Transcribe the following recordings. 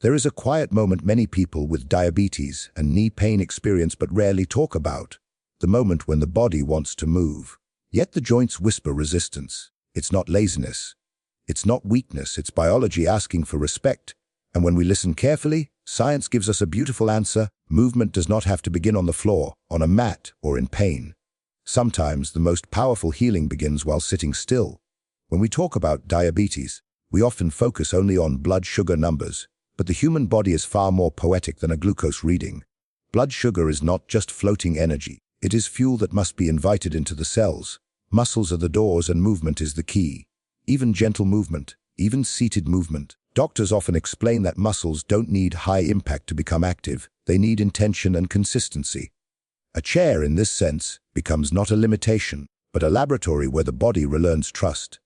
There is a quiet moment many people with diabetes and knee pain experience but rarely talk about. The moment when the body wants to move. Yet the joints whisper resistance. It's not laziness. It's not weakness. It's biology asking for respect. And when we listen carefully, science gives us a beautiful answer. Movement does not have to begin on the floor, on a mat, or in pain. Sometimes the most powerful healing begins while sitting still. When we talk about diabetes, we often focus only on blood sugar numbers, but the human body is far more poetic than a glucose reading. Blood sugar is not just floating energy. It is fuel that must be invited into the cells. Muscles are the doors and movement is the key. Even gentle movement, even seated movement. Doctors often explain that muscles don't need high impact to become active. They need intention and consistency. A chair, in this sense, becomes not a limitation, but a laboratory where the body relearns trust.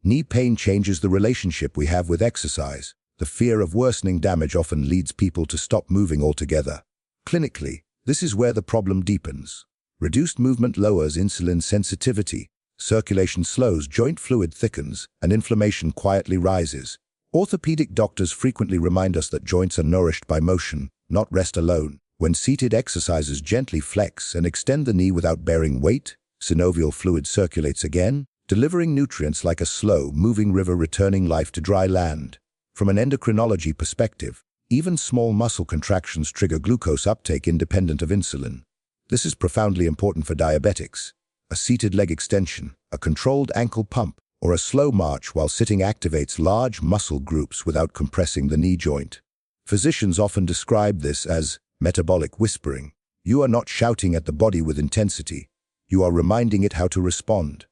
Knee pain changes the relationship we have with exercise. The fear of worsening damage often leads people to stop moving altogether. Clinically, this is where the problem deepens. Reduced movement lowers insulin sensitivity, circulation slows, joint fluid thickens, and inflammation quietly rises. Orthopedic doctors frequently remind us that joints are nourished by motion, not rest alone. When seated exercises gently flex and extend the knee without bearing weight, synovial fluid circulates again, delivering nutrients like a slow-moving river returning life to dry land. From an endocrinology perspective, even small muscle contractions trigger glucose uptake independent of insulin. This is profoundly important for diabetics. A seated leg extension, a controlled ankle pump, or a slow march while sitting activates large muscle groups without compressing the knee joint. Physicians often describe this as metabolic whispering. You are not shouting at the body with intensity. You are reminding it how to respond.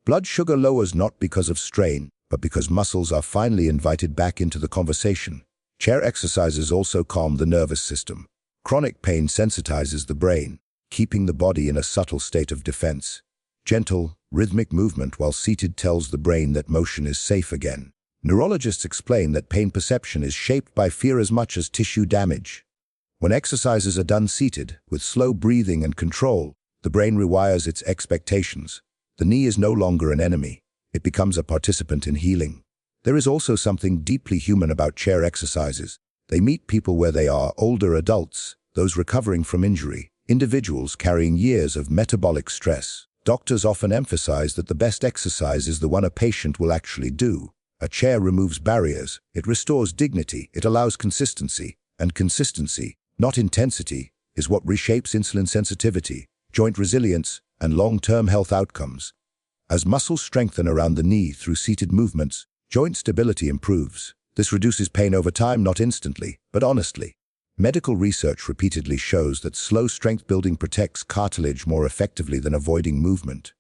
Blood sugar lowers not because of strain, but because muscles are finally invited back into the conversation. Chair exercises also calm the nervous system. Chronic pain sensitizes the brain, keeping the body in a subtle state of defense. Gentle, rhythmic movement while seated tells the brain that motion is safe again. Neurologists explain that pain perception is shaped by fear as much as tissue damage. When exercises are done seated, with slow breathing and control, the brain rewires its expectations. The knee is no longer an enemy. It becomes a participant in healing. There is also something deeply human about chair exercises. They meet people where they are, older adults, those recovering from injury, individuals carrying years of metabolic stress. Doctors often emphasize that the best exercise is the one a patient will actually do. A chair removes barriers, it restores dignity, it allows consistency, and consistency, not intensity, is what reshapes insulin sensitivity, joint resilience, and long-term health outcomes. As muscles strengthen around the knee through seated movements, joint stability improves. This reduces pain over time, not instantly, but honestly. Medical research repeatedly shows that slow strength building protects cartilage more effectively than avoiding movement.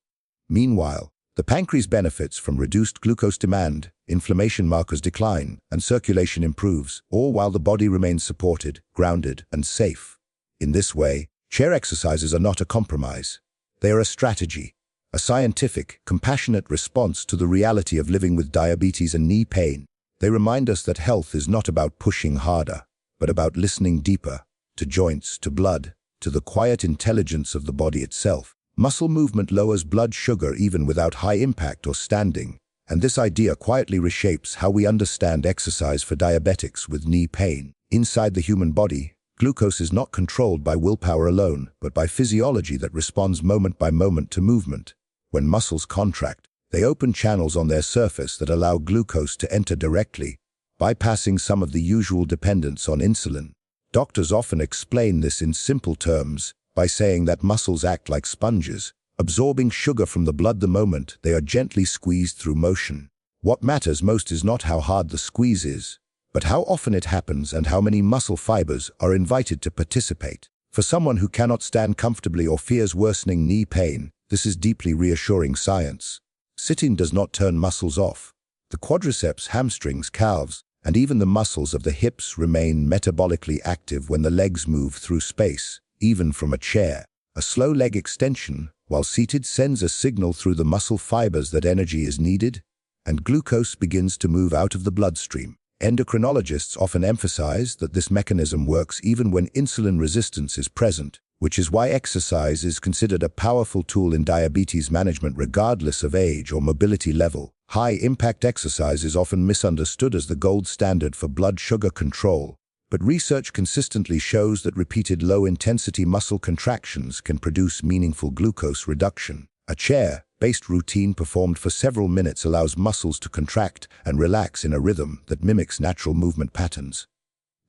Meanwhile, the pancreas benefits from reduced glucose demand, inflammation markers decline, and circulation improves, all while the body remains supported, grounded, and safe. In this way, chair exercises are not a compromise. They are a strategy, a scientific, compassionate response to the reality of living with diabetes and knee pain. They remind us that health is not about pushing harder, but about listening deeper, to joints, to blood, to the quiet intelligence of the body itself. Muscle movement lowers blood sugar even without high impact or standing, and this idea quietly reshapes how we understand exercise for diabetics with knee pain. Inside the human body, glucose is not controlled by willpower alone, but by physiology that responds moment by moment to movement. When muscles contract, they open channels on their surface that allow glucose to enter directly, bypassing some of the usual dependence on insulin. Doctors often explain this in simple terms by saying that muscles act like sponges, absorbing sugar from the blood the moment they are gently squeezed through motion. What matters most is not how hard the squeeze is, but how often it happens and how many muscle fibers are invited to participate. For someone who cannot stand comfortably or fears worsening knee pain, this is deeply reassuring science. Sitting does not turn muscles off. The quadriceps, hamstrings, calves, and even the muscles of the hips remain metabolically active when the legs move through space, even from a chair. A slow leg extension, while seated, sends a signal through the muscle fibers that energy is needed, and glucose begins to move out of the bloodstream. Endocrinologists often emphasize that this mechanism works even when insulin resistance is present, which is why exercise is considered a powerful tool in diabetes management regardless of age or mobility level. High-impact exercise is often misunderstood as the gold standard for blood sugar control, But research consistently shows that repeated low-intensity muscle contractions can produce meaningful glucose reduction. A chair-based routine performed for several minutes allows muscles to contract and relax in a rhythm that mimics natural movement patterns.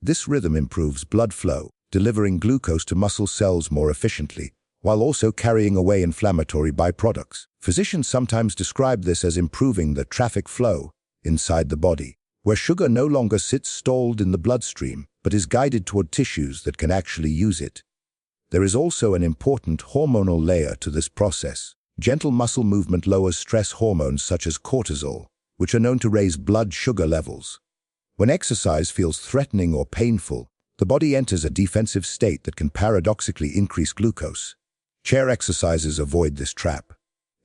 This rhythm improves blood flow, delivering glucose to muscle cells more efficiently, while also carrying away inflammatory byproducts. Physicians sometimes describe this as improving the traffic flow inside the body, where sugar no longer sits stalled in the bloodstream, but is guided toward tissues that can actually use it. There is also an important hormonal layer to this process. Gentle muscle movement lowers stress hormones such as cortisol, which are known to raise blood sugar levels. When exercise feels threatening or painful, the body enters a defensive state that can paradoxically increase glucose. Chair exercises avoid this trap.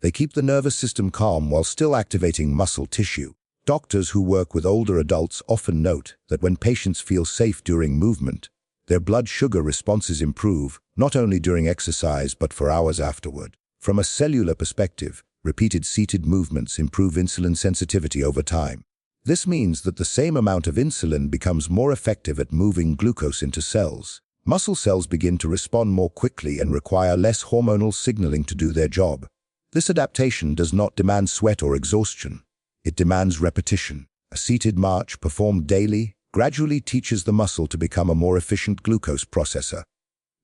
They keep the nervous system calm while still activating muscle tissue. Doctors who work with older adults often note that when patients feel safe during movement, their blood sugar responses improve, not only during exercise but for hours afterward. From a cellular perspective, repeated seated movements improve insulin sensitivity over time. This means that the same amount of insulin becomes more effective at moving glucose into cells. Muscle cells begin to respond more quickly and require less hormonal signaling to do their job. This adaptation does not demand sweat or exhaustion. It demands repetition. A seated march performed daily gradually teaches the muscle to become a more efficient glucose processor.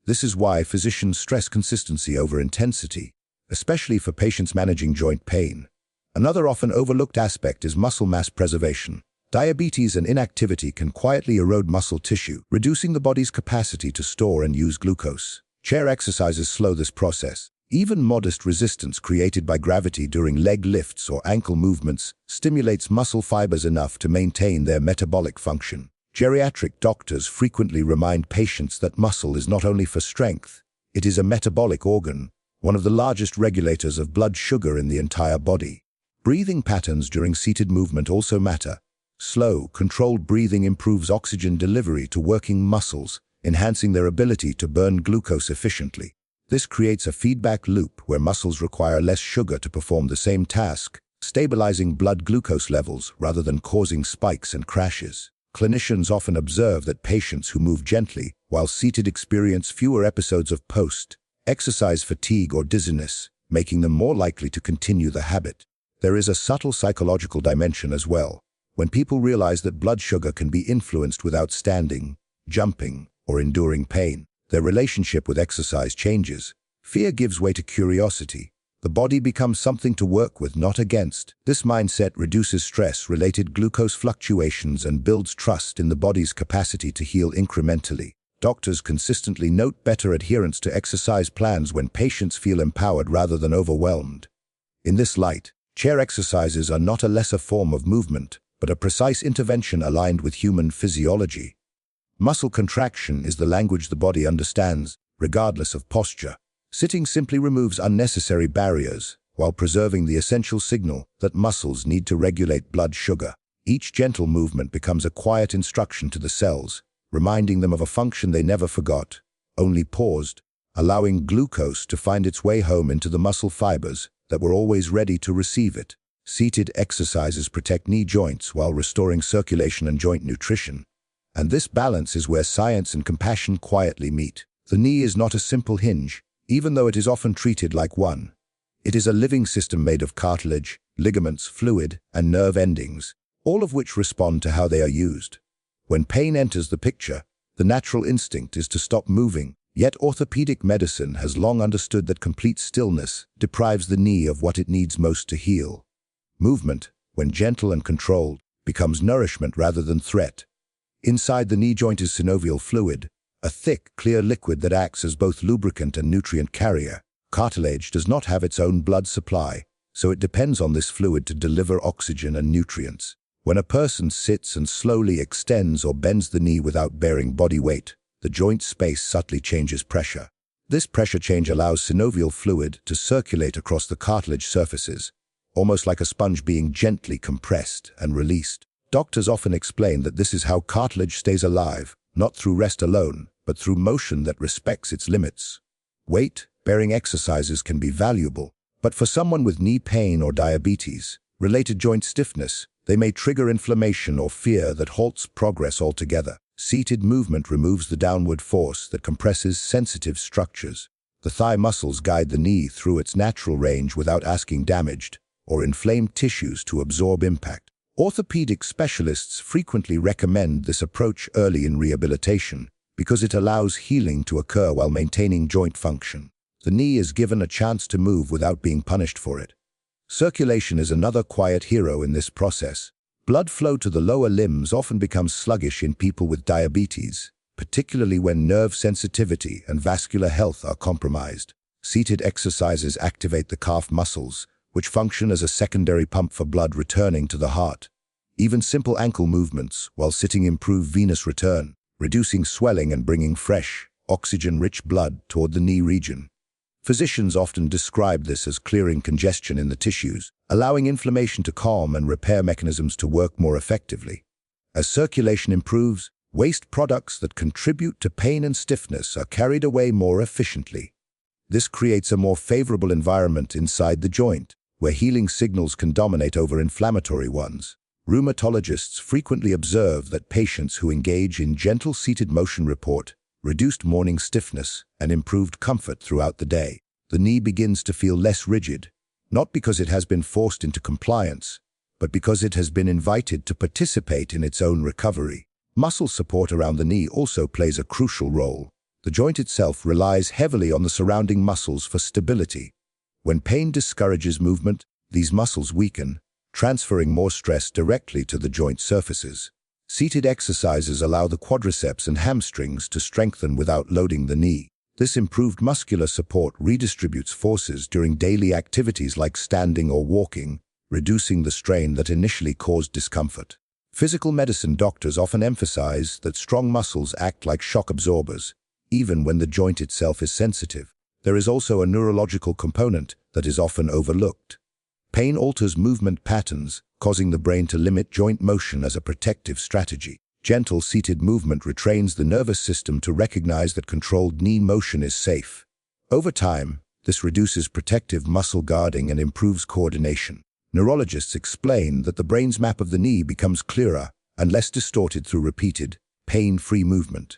This is why physicians stress consistency over intensity, especially for patients managing joint pain. Another often overlooked aspect is muscle mass preservation. Diabetes and inactivity can quietly erode muscle tissue, reducing the body's capacity to store and use glucose. Chair exercises slow this process. Even modest resistance created by gravity during leg lifts or ankle movements stimulates muscle fibers enough to maintain their metabolic function. Geriatric doctors frequently remind patients that muscle is not only for strength, it is a metabolic organ, one of the largest regulators of blood sugar in the entire body. Breathing patterns during seated movement also matter. Slow, controlled breathing improves oxygen delivery to working muscles, enhancing their ability to burn glucose efficiently. This creates a feedback loop where muscles require less sugar to perform the same task, stabilizing blood glucose levels rather than causing spikes and crashes. Clinicians often observe that patients who move gently while seated experience fewer episodes of post-exercise fatigue or dizziness, making them more likely to continue the habit. There is a subtle psychological dimension as well. When people realize that blood sugar can be influenced without standing, jumping, or enduring pain, their relationship with exercise changes. Fear gives way to curiosity. The body becomes something to work with, not against. This mindset reduces stress-related glucose fluctuations and builds trust in the body's capacity to heal incrementally. Doctors consistently note better adherence to exercise plans when patients feel empowered rather than overwhelmed. In this light, chair exercises are not a lesser form of movement, but a precise intervention aligned with human physiology. Muscle contraction is the language the body understands, regardless of posture. Sitting simply removes unnecessary barriers, while preserving the essential signal that muscles need to regulate blood sugar. Each gentle movement becomes a quiet instruction to the cells, reminding them of a function they never forgot, only paused, allowing glucose to find its way home into the muscle fibers that were always ready to receive it. Seated exercises protect knee joints while restoring circulation and joint nutrition. And this balance is where science and compassion quietly meet. The knee is not a simple hinge, even though it is often treated like one. It is a living system made of cartilage, ligaments, fluid, and nerve endings, all of which respond to how they are used. When pain enters the picture, the natural instinct is to stop moving, yet orthopedic medicine has long understood that complete stillness deprives the knee of what it needs most to heal. Movement, when gentle and controlled, becomes nourishment rather than threat. Inside the knee joint is synovial fluid, a thick, clear liquid that acts as both lubricant and nutrient carrier. Cartilage does not have its own blood supply, so it depends on this fluid to deliver oxygen and nutrients. When a person sits and slowly extends or bends the knee without bearing body weight, the joint space subtly changes pressure. This pressure change allows synovial fluid to circulate across the cartilage surfaces, almost like a sponge being gently compressed and released. Doctors often explain that this is how cartilage stays alive, not through rest alone, but through motion that respects its limits. Weight-bearing exercises can be valuable, but for someone with knee pain or diabetes, related joint stiffness, they may trigger inflammation or fear that halts progress altogether. Seated movement removes the downward force that compresses sensitive structures. The thigh muscles guide the knee through its natural range without asking damaged or inflamed tissues to absorb impact. Orthopedic specialists frequently recommend this approach early in rehabilitation because it allows healing to occur while maintaining joint function. The knee is given a chance to move without being punished for it. Circulation is another quiet hero in this process. Blood flow to the lower limbs often becomes sluggish in people with diabetes, particularly when nerve sensitivity and vascular health are compromised. Seated exercises activate the calf muscles, which function as a secondary pump for blood returning to the heart. Even simple ankle movements while sitting improve venous return, reducing swelling and bringing fresh, oxygen-rich blood toward the knee region. Physicians often describe this as clearing congestion in the tissues, allowing inflammation to calm and repair mechanisms to work more effectively. As circulation improves, waste products that contribute to pain and stiffness are carried away more efficiently. This creates a more favorable environment inside the joint, where healing signals can dominate over inflammatory ones. Rheumatologists frequently observe that patients who engage in gentle seated motion report reduced morning stiffness and improved comfort throughout the day. The knee begins to feel less rigid, not because it has been forced into compliance, but because it has been invited to participate in its own recovery. Muscle support around the knee also plays a crucial role. The joint itself relies heavily on the surrounding muscles for stability. When pain discourages movement, these muscles weaken, transferring more stress directly to the joint surfaces. Seated exercises allow the quadriceps and hamstrings to strengthen without loading the knee. This improved muscular support redistributes forces during daily activities like standing or walking, reducing the strain that initially caused discomfort. Physical medicine doctors often emphasize that strong muscles act like shock absorbers, even when the joint itself is sensitive. There is also a neurological component that is often overlooked. Pain alters movement patterns, causing the brain to limit joint motion as a protective strategy. Gentle seated movement retrains the nervous system to recognize that controlled knee motion is safe. Over time, this reduces protective muscle guarding and improves coordination. Neurologists explain that the brain's map of the knee becomes clearer and less distorted through repeated, pain-free movement.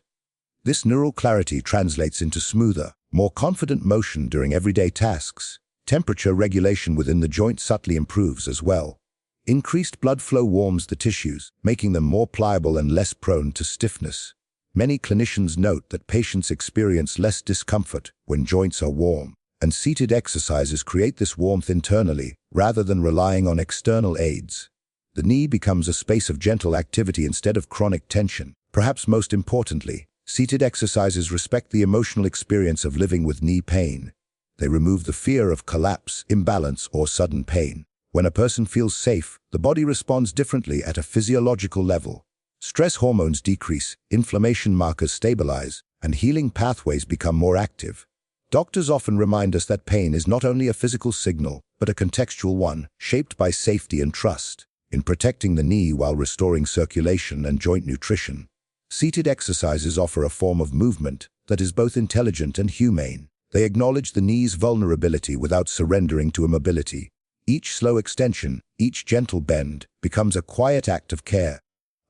This neural clarity translates into smoother, more confident motion during everyday tasks. Temperature regulation within the joint subtly improves as well. Increased blood flow warms the tissues, making them more pliable and less prone to stiffness. Many clinicians note that patients experience less discomfort when joints are warm, and seated exercises create this warmth internally rather than relying on external aids. The knee becomes a space of gentle activity instead of chronic tension. Perhaps most importantly, seated exercises respect the emotional experience of living with knee pain. They remove the fear of collapse, imbalance, or sudden pain. When a person feels safe, the body responds differently at a physiological level. Stress hormones decrease, inflammation markers stabilize, and healing pathways become more active. Doctors often remind us that pain is not only a physical signal, but a contextual one, shaped by safety and trust. In protecting the knee while restoring circulation and joint nutrition, seated exercises offer a form of movement that is both intelligent and humane. They acknowledge the knee's vulnerability without surrendering to immobility. Each slow extension, each gentle bend, becomes a quiet act of care,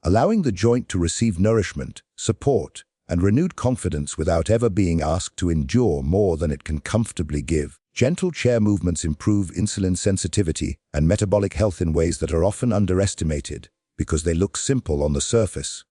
allowing the joint to receive nourishment, support, and renewed confidence without ever being asked to endure more than it can comfortably give. Gentle chair movements improve insulin sensitivity and metabolic health in ways that are often underestimated because they look simple on the surface.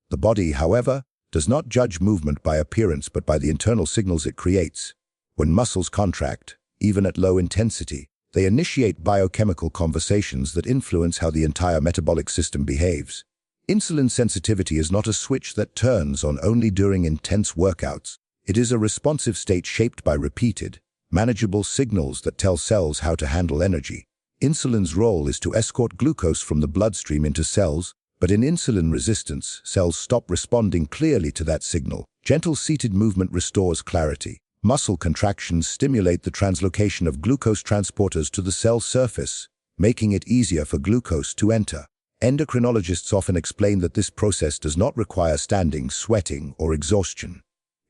The body, however, does not judge movement by appearance but by the internal signals it creates. When muscles contract, even at low intensity, they initiate biochemical conversations that influence how the entire metabolic system behaves. Insulin sensitivity is not a switch that turns on only during intense workouts. It is a responsive state shaped by repeated, manageable signals that tell cells how to handle energy. Insulin's role is to escort glucose from the bloodstream into cells, but in insulin resistance, cells stop responding clearly to that signal. Gentle seated movement restores clarity. Muscle contractions stimulate the translocation of glucose transporters to the cell surface, making it easier for glucose to enter. Endocrinologists often explain that this process does not require standing, sweating, or exhaustion.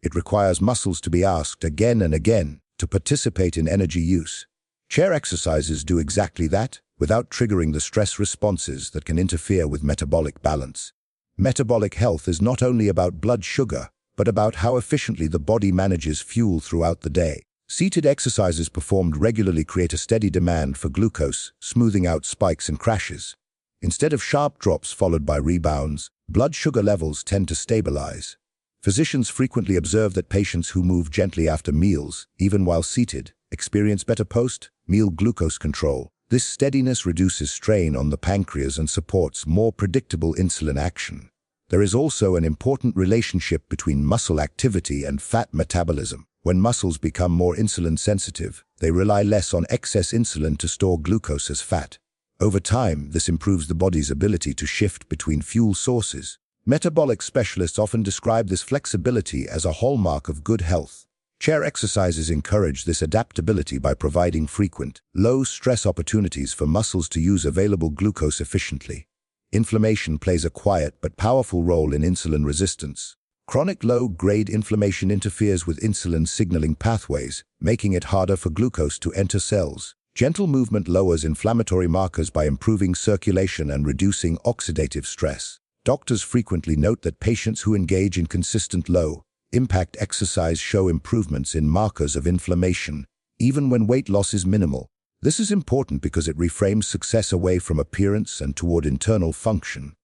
It requires muscles to be asked again and again to participate in energy use. Chair exercises do exactly that, without triggering the stress responses that can interfere with metabolic balance. Metabolic health is not only about blood sugar, but about how efficiently the body manages fuel throughout the day. Seated exercises performed regularly create a steady demand for glucose, smoothing out spikes and crashes. Instead of sharp drops followed by rebounds, blood sugar levels tend to stabilize. Physicians frequently observe that patients who move gently after meals, even while seated, experience better post-meal glucose control. This steadiness reduces strain on the pancreas and supports more predictable insulin action. There is also an important relationship between muscle activity and fat metabolism. When muscles become more insulin sensitive, they rely less on excess insulin to store glucose as fat. Over time, this improves the body's ability to shift between fuel sources. Metabolic specialists often describe this flexibility as a hallmark of good health. Chair exercises encourage this adaptability by providing frequent, low-stress opportunities for muscles to use available glucose efficiently. Inflammation plays a quiet but powerful role in insulin resistance. Chronic low-grade inflammation interferes with insulin signaling pathways, making it harder for glucose to enter cells. Gentle movement lowers inflammatory markers by improving circulation and reducing oxidative stress. Doctors frequently note that patients who engage in consistent low-impact exercise show improvements in markers of inflammation, even when weight loss is minimal. This is important because it reframes success away from appearance and toward internal function.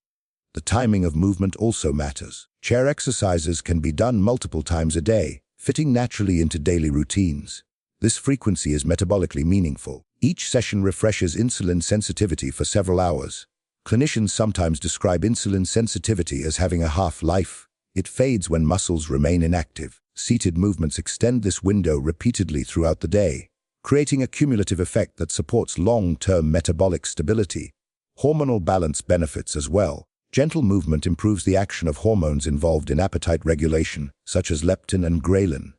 The timing of movement also matters. Chair exercises can be done multiple times a day, fitting naturally into daily routines. This frequency is metabolically meaningful. Each session refreshes insulin sensitivity for several hours. Clinicians sometimes describe insulin sensitivity as having a half-life. It fades when muscles remain inactive. Seated movements extend this window repeatedly throughout the day, creating a cumulative effect that supports long-term metabolic stability. Hormonal balance benefits as well. Gentle movement improves the action of hormones involved in appetite regulation, such as leptin and ghrelin.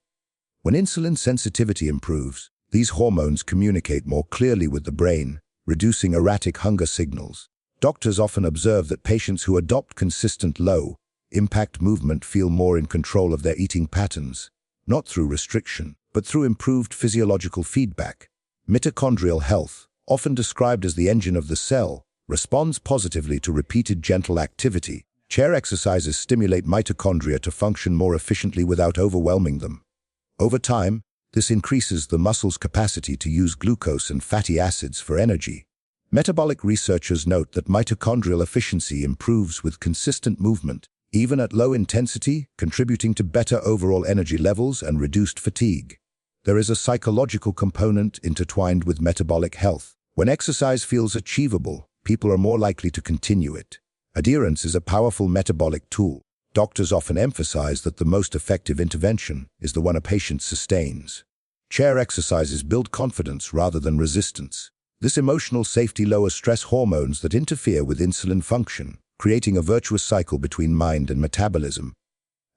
When insulin sensitivity improves, these hormones communicate more clearly with the brain, reducing erratic hunger signals. Doctors often observe that patients who adopt consistent low-impact movement feel more in control of their eating patterns, not through restriction, but through improved physiological feedback. Mitochondrial health, often described as the engine of the cell, responds positively to repeated gentle activity. Chair exercises stimulate mitochondria to function more efficiently without overwhelming them. Over time, this increases the muscle's capacity to use glucose and fatty acids for energy. Metabolic researchers note that mitochondrial efficiency improves with consistent movement, even at low intensity, contributing to better overall energy levels and reduced fatigue. There is a psychological component intertwined with metabolic health. When exercise feels achievable, people are more likely to continue it. Adherence is a powerful metabolic tool. Doctors often emphasize that the most effective intervention is the one a patient sustains. Chair exercises build confidence rather than resistance. This emotional safety lowers stress hormones that interfere with insulin function, creating a virtuous cycle between mind and metabolism.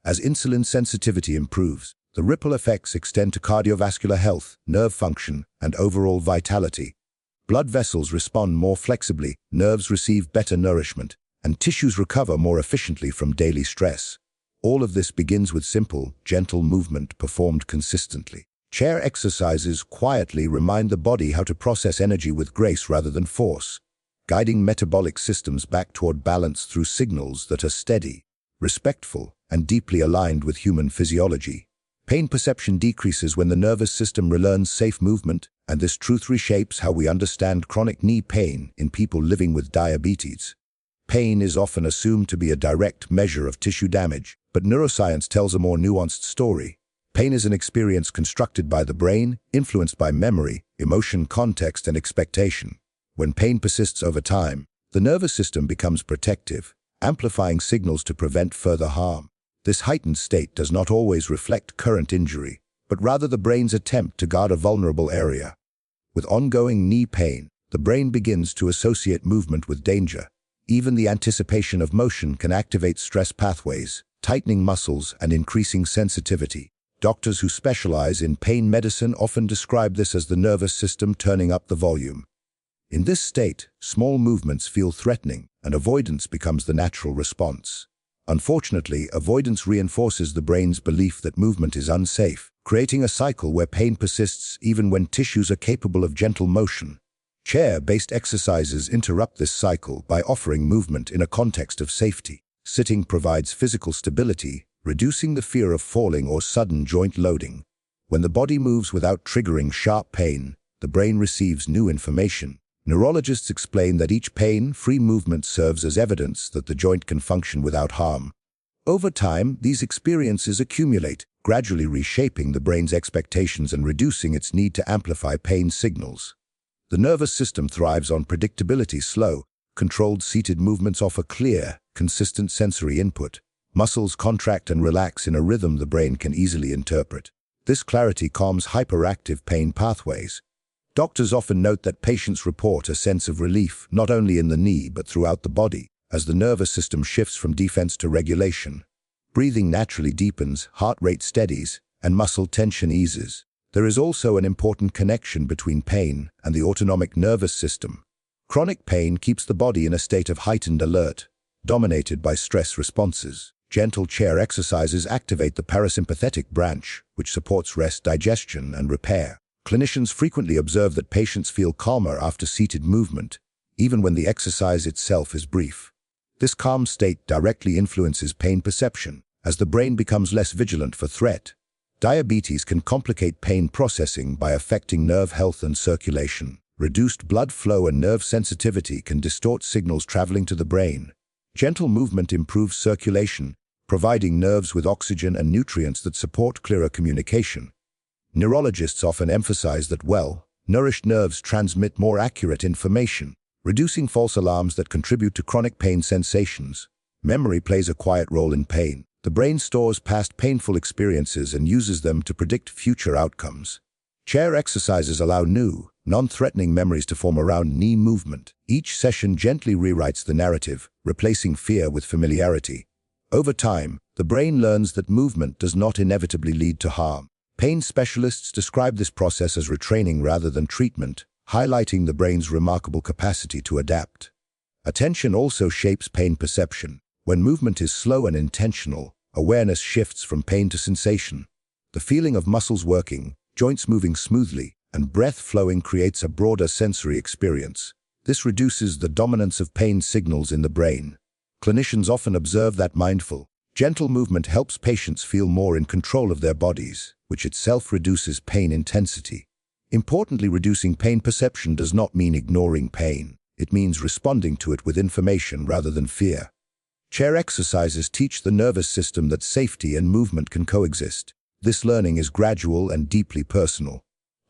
As insulin sensitivity improves, the ripple effects extend to cardiovascular health, nerve function, and overall vitality. Blood vessels respond more flexibly, nerves receive better nourishment, and tissues recover more efficiently from daily stress. All of this begins with simple, gentle movement performed consistently. Chair exercises quietly remind the body how to process energy with grace rather than force, guiding metabolic systems back toward balance through signals that are steady, respectful, and deeply aligned with human physiology. Pain perception decreases when the nervous system relearns safe movement, and this truth reshapes how we understand chronic knee pain in people living with diabetes. Pain is often assumed to be a direct measure of tissue damage, but neuroscience tells a more nuanced story. Pain is an experience constructed by the brain, influenced by memory, emotion, context, and expectation. When pain persists over time, the nervous system becomes protective, amplifying signals to prevent further harm. This heightened state does not always reflect current injury, but rather the brain's attempt to guard a vulnerable area. With ongoing knee pain, the brain begins to associate movement with danger. Even the anticipation of motion can activate stress pathways, tightening muscles and increasing sensitivity. Doctors who specialize in pain medicine often describe this as the nervous system turning up the volume. In this state, small movements feel threatening, and avoidance becomes the natural response. Unfortunately, avoidance reinforces the brain's belief that movement is unsafe, creating a cycle where pain persists even when tissues are capable of gentle motion. Chair-based exercises interrupt this cycle by offering movement in a context of safety. Sitting provides physical stability, reducing the fear of falling or sudden joint loading. When the body moves without triggering sharp pain, the brain receives new information. Neurologists explain that each pain-free movement serves as evidence that the joint can function without harm. Over time, these experiences accumulate, gradually reshaping the brain's expectations and reducing its need to amplify pain signals. The nervous system thrives on predictability. Slow, controlled seated movements offer clear, consistent sensory input. Muscles contract and relax in a rhythm the brain can easily interpret. This clarity calms hyperactive pain pathways. Doctors often note that patients report a sense of relief not only in the knee but throughout the body, as the nervous system shifts from defense to regulation. Breathing naturally deepens, heart rate steadies, and muscle tension eases. There is also an important connection between pain and the autonomic nervous system. Chronic pain keeps the body in a state of heightened alert, dominated by stress responses. Gentle chair exercises activate the parasympathetic branch, which supports rest, digestion, and repair. Clinicians frequently observe that patients feel calmer after seated movement, even when the exercise itself is brief. This calm state directly influences pain perception, as the brain becomes less vigilant for threat. Diabetes can complicate pain processing by affecting nerve health and circulation. Reduced blood flow and nerve sensitivity can distort signals traveling to the brain. Gentle movement improves circulation, providing nerves with oxygen and nutrients that support clearer communication. Neurologists often emphasize that well-nourished nerves transmit more accurate information, reducing false alarms that contribute to chronic pain sensations. Memory plays a quiet role in pain. The brain stores past painful experiences and uses them to predict future outcomes. Chair exercises allow new, non-threatening memories to form around knee movement. Each session gently rewrites the narrative, replacing fear with familiarity. Over time, the brain learns that movement does not inevitably lead to harm. Pain specialists describe this process as retraining rather than treatment, highlighting the brain's remarkable capacity to adapt. Attention also shapes pain perception. When movement is slow and intentional, awareness shifts from pain to sensation. The feeling of muscles working, joints moving smoothly, and breath flowing creates a broader sensory experience. This reduces the dominance of pain signals in the brain. Clinicians often observe that mindful, gentle movement helps patients feel more in control of their bodies, which itself reduces pain intensity. Importantly, reducing pain perception does not mean ignoring pain. It means responding to it with information rather than fear. Chair exercises teach the nervous system that safety and movement can coexist. This learning is gradual and deeply personal.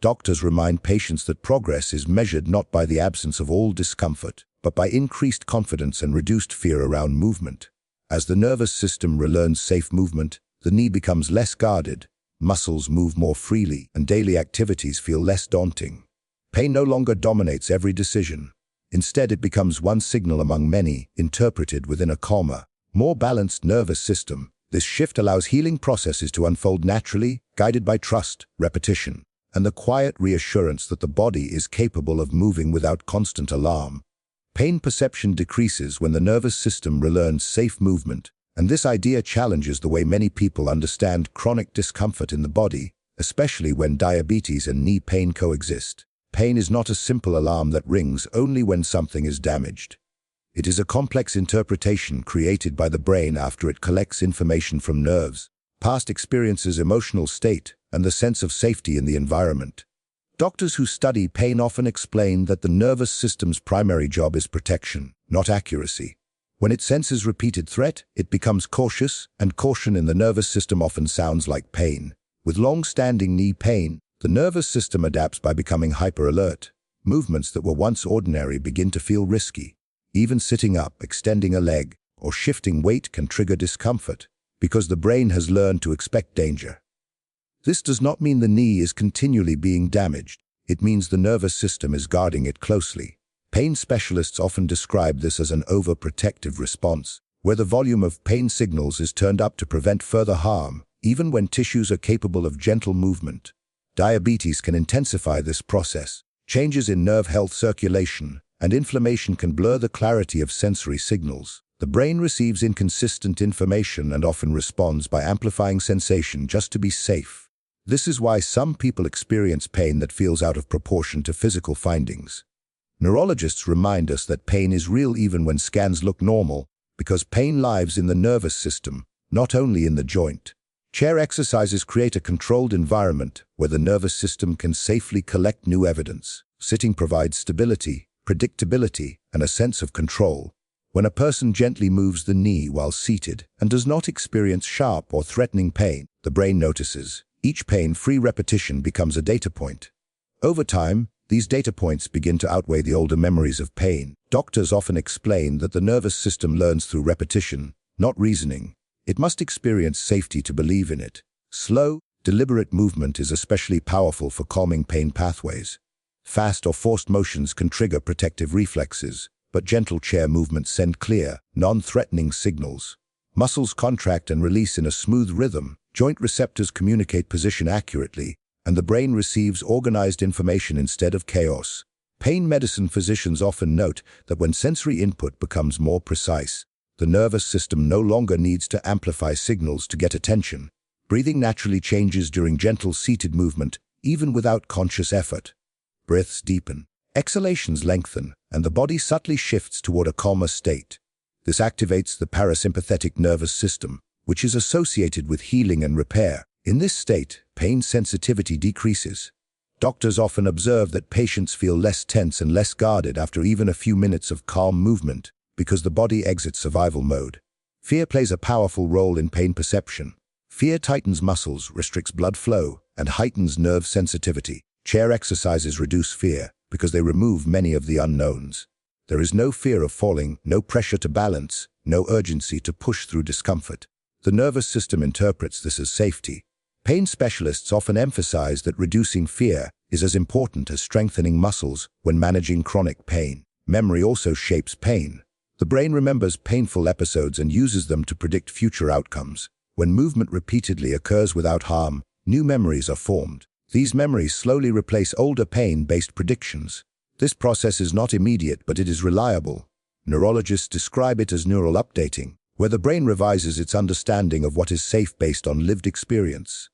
Doctors remind patients that progress is measured not by the absence of all discomfort, but by increased confidence and reduced fear around movement. As the nervous system relearns safe movement, the knee becomes less guarded, muscles move more freely, and daily activities feel less daunting. Pain no longer dominates every decision. Instead, it becomes one signal among many, interpreted within a calmer, more balanced nervous system. This shift allows healing processes to unfold naturally, guided by trust, repetition, and the quiet reassurance that the body is capable of moving without constant alarm. Pain perception decreases when the nervous system relearns safe movement, and this idea challenges the way many people understand chronic discomfort in the body, especially when diabetes and knee pain coexist. Pain is not a simple alarm that rings only when something is damaged. It is a complex interpretation created by the brain after it collects information from nerves, past experiences, emotional state, and the sense of safety in the environment. Doctors who study pain often explain that the nervous system's primary job is protection, not accuracy. When it senses repeated threat, it becomes cautious, and caution in the nervous system often sounds like pain. With long-standing knee pain, the nervous system adapts by becoming hyper-alert. Movements that were once ordinary begin to feel risky. Even sitting up, extending a leg, or shifting weight can trigger discomfort, because the brain has learned to expect danger. This does not mean the knee is continually being damaged. It means the nervous system is guarding it closely. Pain specialists often describe this as an overprotective response, where the volume of pain signals is turned up to prevent further harm, even when tissues are capable of gentle movement. Diabetes can intensify this process. Changes in nerve health, circulation, and inflammation can blur the clarity of sensory signals. The brain receives inconsistent information and often responds by amplifying sensation just to be safe. This is why some people experience pain that feels out of proportion to physical findings. Neurologists remind us that pain is real even when scans look normal, because pain lives in the nervous system, not only in the joint. Chair exercises create a controlled environment where the nervous system can safely collect new evidence. Sitting provides stability, predictability, and a sense of control. When a person gently moves the knee while seated and does not experience sharp or threatening pain, the brain notices. Each pain-free repetition becomes a data point. Over time, these data points begin to outweigh the older memories of pain. Doctors often explain that the nervous system learns through repetition, not reasoning. It must experience safety to believe in it. Slow, deliberate movement is especially powerful for calming pain pathways. Fast or forced motions can trigger protective reflexes, but gentle chair movements send clear, non-threatening signals. Muscles contract and release in a smooth rhythm, joint receptors communicate position accurately, and the brain receives organized information instead of chaos. Pain medicine physicians often note that when sensory input becomes more precise, the nervous system no longer needs to amplify signals to get attention. Breathing naturally changes during gentle seated movement, even without conscious effort. Breaths deepen, exhalations lengthen, and the body subtly shifts toward a calmer state. This activates the parasympathetic nervous system, which is associated with healing and repair. In this state, pain sensitivity decreases. Doctors often observe that patients feel less tense and less guarded after even a few minutes of calm movement, because the body exits survival mode. Fear plays a powerful role in pain perception. Fear tightens muscles, restricts blood flow, and heightens nerve sensitivity. Chair exercises reduce fear because they remove many of the unknowns. There is no fear of falling, no pressure to balance, no urgency to push through discomfort. The nervous system interprets this as safety. Pain specialists often emphasize that reducing fear is as important as strengthening muscles when managing chronic pain. Memory also shapes pain. The brain remembers painful episodes and uses them to predict future outcomes. When movement repeatedly occurs without harm, new memories are formed. These memories slowly replace older pain-based predictions. This process is not immediate, but it is reliable. Neurologists describe it as neural updating, where the brain revises its understanding of what is safe based on lived experience.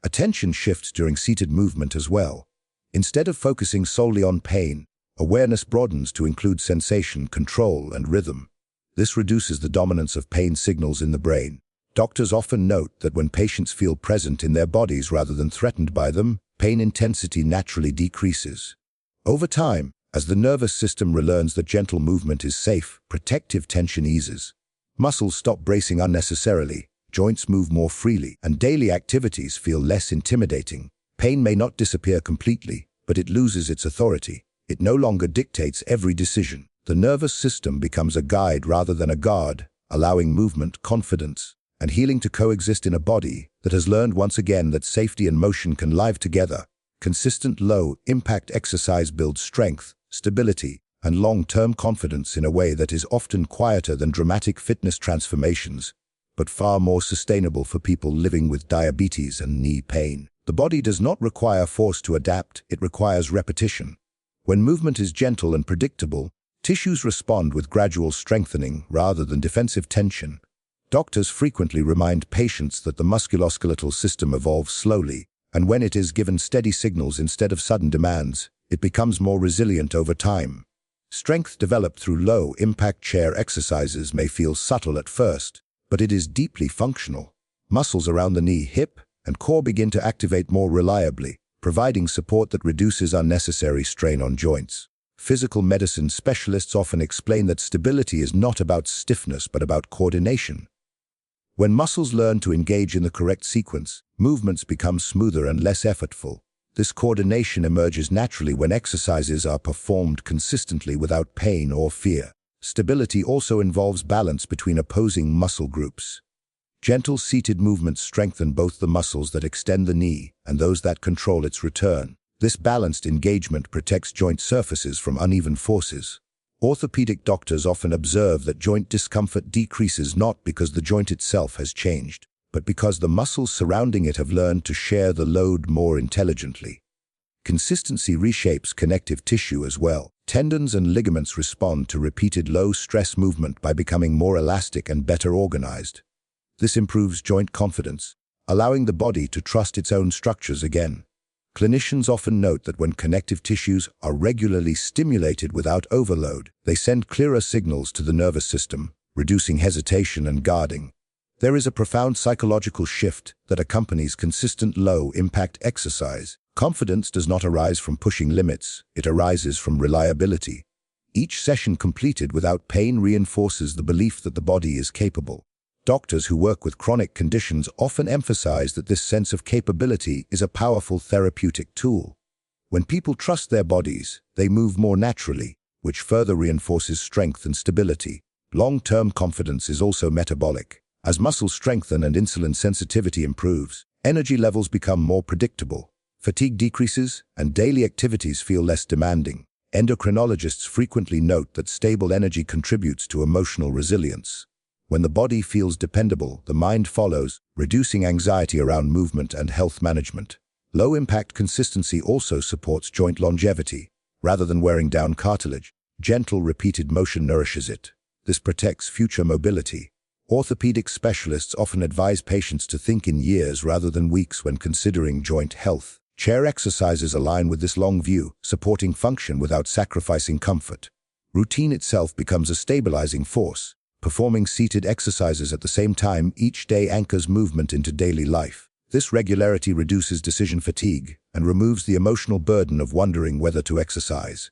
Attention shifts during seated movement as well. Instead of focusing solely on pain, awareness broadens to include sensation, control, and rhythm. This reduces the dominance of pain signals in the brain. Doctors often note that when patients feel present in their bodies rather than threatened by them, pain intensity naturally decreases. Over time, as the nervous system relearns that gentle movement is safe, protective tension eases. Muscles stop bracing unnecessarily, joints move more freely, and daily activities feel less intimidating. Pain may not disappear completely, but it loses its authority. It no longer dictates every decision. The nervous system becomes a guide rather than a guard, allowing movement, confidence, and healing to coexist in a body that has learned once again that safety and motion can live together. Consistent low-impact exercise builds strength, stability, and long-term confidence in a way that is often quieter than dramatic fitness transformations, but far more sustainable for people living with diabetes and knee pain. The body does not require force to adapt, it requires repetition. When movement is gentle and predictable, tissues respond with gradual strengthening rather than defensive tension. Doctors frequently remind patients that the musculoskeletal system evolves slowly, and when it is given steady signals instead of sudden demands, it becomes more resilient over time. Strength developed through low-impact chair exercises may feel subtle at first, but it is deeply functional. Muscles around the knee, hip, and core begin to activate more reliably, providing support that reduces unnecessary strain on joints. Physical medicine specialists often explain that stability is not about stiffness but about coordination. When muscles learn to engage in the correct sequence, movements become smoother and less effortful. This coordination emerges naturally when exercises are performed consistently without pain or fear. Stability also involves balance between opposing muscle groups. Gentle seated movements strengthen both the muscles that extend the knee and those that control its return. This balanced engagement protects joint surfaces from uneven forces. Orthopedic doctors often observe that joint discomfort decreases not because the joint itself has changed, but because the muscles surrounding it have learned to share the load more intelligently. Consistency reshapes connective tissue as well. Tendons and ligaments respond to repeated low-stress movement by becoming more elastic and better organized. This improves joint confidence, allowing the body to trust its own structures again. Clinicians often note that when connective tissues are regularly stimulated without overload, they send clearer signals to the nervous system, reducing hesitation and guarding. There is a profound psychological shift that accompanies consistent low-impact exercise. Confidence does not arise from pushing limits, it arises from reliability. Each session completed without pain reinforces the belief that the body is capable. Doctors who work with chronic conditions often emphasize that this sense of capability is a powerful therapeutic tool. When people trust their bodies, they move more naturally, which further reinforces strength and stability. Long-term confidence is also metabolic. As muscles strengthen and insulin sensitivity improves, energy levels become more predictable. Fatigue decreases, and daily activities feel less demanding. Endocrinologists frequently note that stable energy contributes to emotional resilience. When the body feels dependable, the mind follows, reducing anxiety around movement and health management. Low-impact consistency also supports joint longevity. Rather than wearing down cartilage, gentle, repeated motion nourishes it. This protects future mobility. Orthopedic specialists often advise patients to think in years rather than weeks when considering joint health. Chair exercises align with this long view, supporting function without sacrificing comfort. Routine itself becomes a stabilizing force. Performing seated exercises at the same time each day anchors movement into daily life. This regularity reduces decision fatigue and removes the emotional burden of wondering whether to exercise.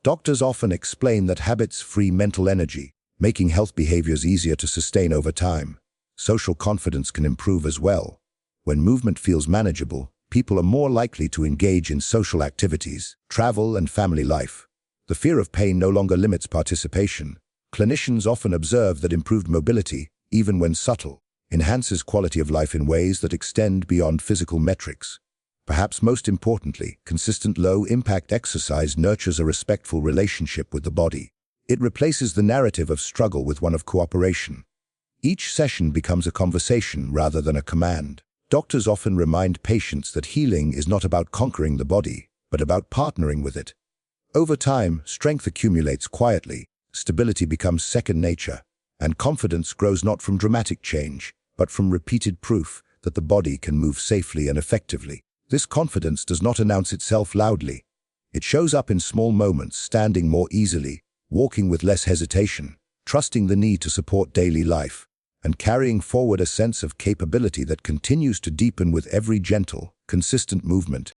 Doctors often explain that habits free mental energy, making health behaviors easier to sustain over time. Social confidence can improve as well. When movement feels manageable, people are more likely to engage in social activities, travel, and family life. The fear of pain no longer limits participation. Clinicians often observe that improved mobility, even when subtle, enhances quality of life in ways that extend beyond physical metrics. Perhaps most importantly, consistent low-impact exercise nurtures a respectful relationship with the body. It replaces the narrative of struggle with one of cooperation. Each session becomes a conversation rather than a command. Doctors often remind patients that healing is not about conquering the body, but about partnering with it. Over time, strength accumulates quietly, stability becomes second nature, and confidence grows not from dramatic change, but from repeated proof that the body can move safely and effectively. This confidence does not announce itself loudly. It shows up in small moments, standing more easily, walking with less hesitation, trusting the need to support daily life, and carrying forward a sense of capability that continues to deepen with every gentle, consistent movement.